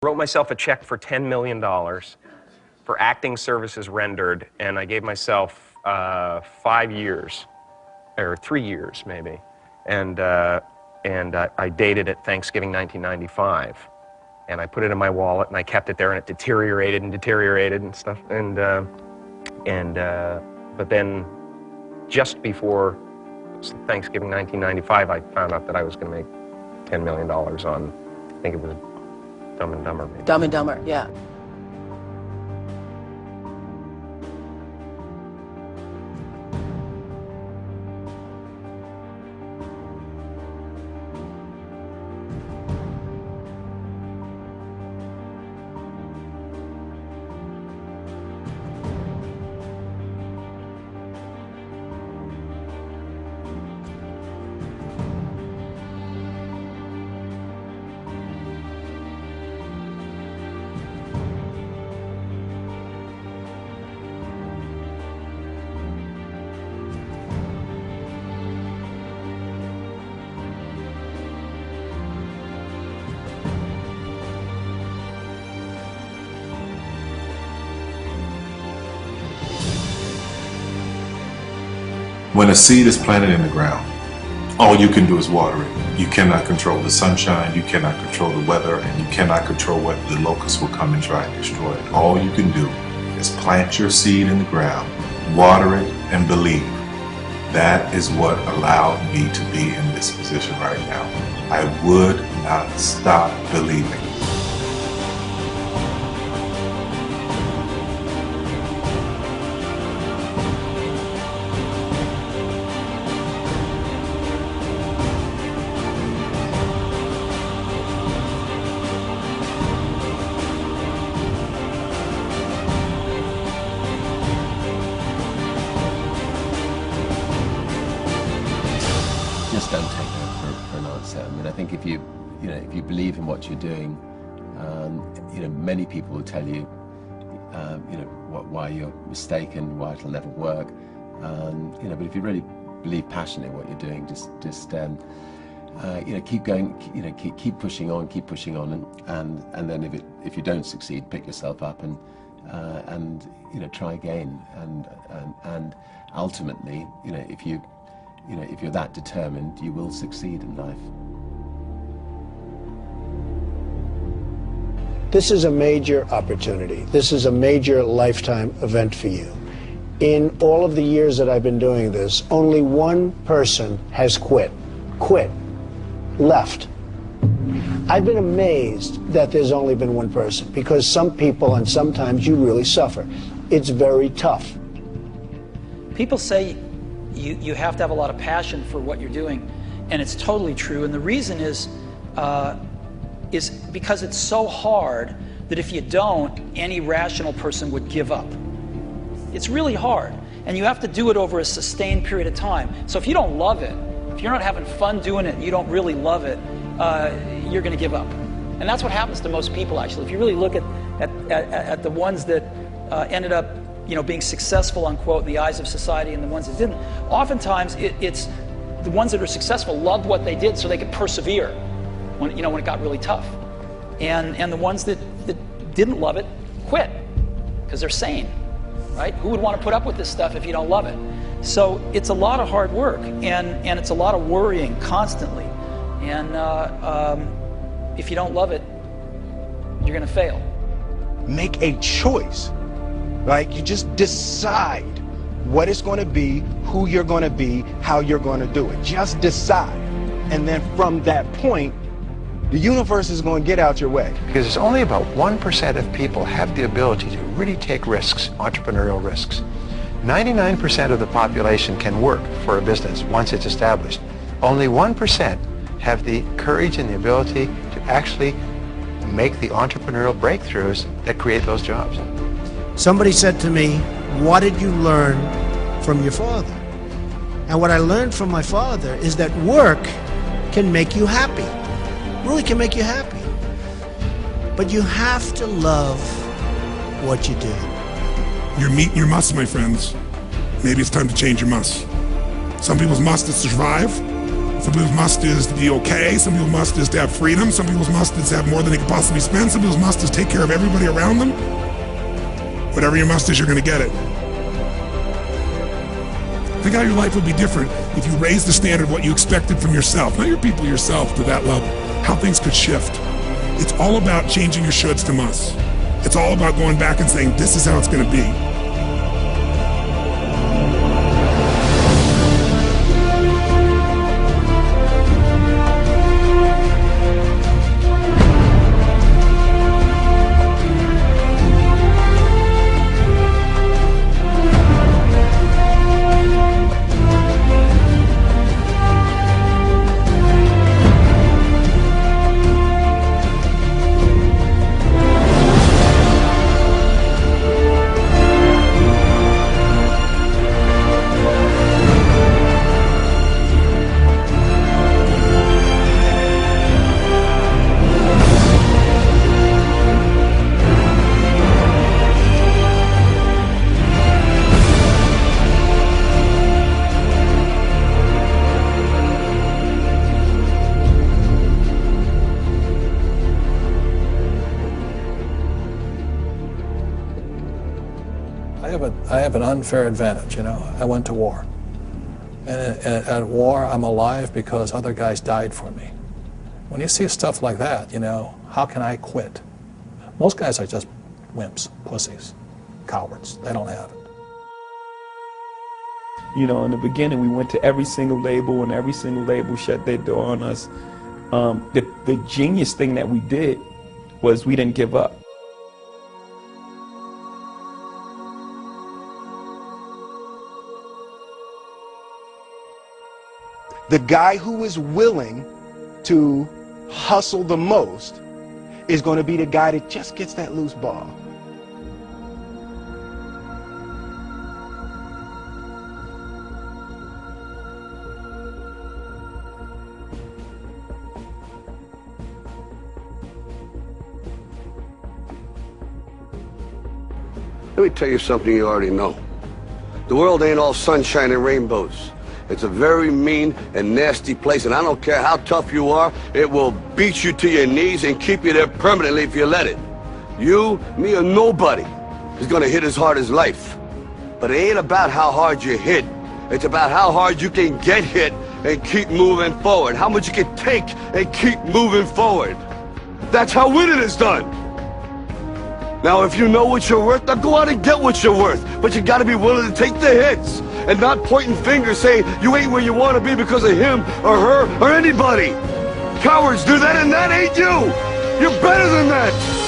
Wrote myself a check for $10 million for acting services rendered, and I gave myself 5 years, or 3 years maybe, and I dated it Thanksgiving 1995, and I put it in my wallet, and I kept it there, and it deteriorated and stuff, but then just before Thanksgiving 1995, I found out that I was going to make $10 million on, I think it was Dumb and Dumber, maybe. Dumb and Dumber, yeah. When a seed is planted in the ground, all you can do is water it. You cannot control the sunshine, you cannot control the weather, and you cannot control whether the locusts will come and try and destroy it. All you can do is plant your seed in the ground, water it, and believe. That is what allowed me to be in this position right now. I would not stop believing. Just don't take no for an answer. I mean, I think if you believe in what you're doing, many people will tell you, why you're mistaken, why it'll never work. But if you really believe passionately in what you're doing, just keep going, keep pushing on, and then if you don't succeed, pick yourself up and try again, and ultimately, if you're that determined, you will succeed in life. This is a major opportunity. This is a major lifetime event for you. In all of the years that I've been doing this, only one person has quit, left. I've been amazed that there's only been one person, because some people, and sometimes you really suffer. It's very tough. People say you have to have a lot of passion for what you're doing, and it's totally true. And the reason is because it's so hard that if you don't, any rational person would give up. It's really hard, and you have to do it over a sustained period of time. So if you don't love it, if you're not having fun doing it, and you don't really love it, you're going to give up. And that's what happens to most people, actually. If you really look at the ones that ended up being successful, unquote, in the eyes of society, and the ones that didn't, oftentimes it's the ones that are successful loved what they did so they could persevere when it got really tough. And the ones that didn't love it quit because they're sane, right? Who would want to put up with this stuff if you don't love it? So it's a lot of hard work, and it's a lot of worrying constantly. And if you don't love it, you're going to fail. Make a choice. Like, you just decide what it's going to be, who you're going to be, how you're going to do it. Just decide. And then from that point, the universe is going to get out your way. Because it's only about 1% of people have the ability to really take risks, entrepreneurial risks. 99% of the population can work for a business once it's established. Only 1% have the courage and the ability to actually make the entrepreneurial breakthroughs that create those jobs. Somebody said to me, what did you learn from your father? And what I learned from my father is that work can make you happy. Really can make you happy. But you have to love what you do. You're meat and your must, my friends. Maybe it's time to change your must. Some people's must is to survive. Some people's must is to be okay. Some people's must is to have freedom. Some people's must is to have more than they could possibly spend. Some people's must is take care of everybody around them. Whatever your must is, you're going to get it. Think how your life would be different if you raised the standard of what you expected from yourself, not your people, yourself, to that level. How things could shift. It's all about changing your shoulds to musts. It's all about going back and saying, this is how it's going to be. I have an unfair advantage, you know. I went to war. And at war, I'm alive because other guys died for me. When you see stuff like that, you know, how can I quit? Most guys are just wimps, pussies, cowards. They don't have it. You know, in the beginning, we went to every single label, and every single label shut their door on us. The genius thing that we did was we didn't give up. The guy who is willing to hustle the most is going to be the guy that just gets that loose ball. Let me tell you something you already know. The world ain't all sunshine and rainbows. It's a very mean and nasty place, and I don't care how tough you are, it will beat you to your knees and keep you there permanently if you let it. You, me, or nobody is gonna hit as hard as life. But it ain't about how hard you hit. It's about how hard you can get hit and keep moving forward. How much you can take and keep moving forward. That's how winning is done. Now, if you know what you're worth, now go out and get what you're worth. But you gotta be willing to take the hits and not pointing fingers saying you ain't where you want to be because of him or her or anybody. Cowards do that, and that ain't you. You're better than that.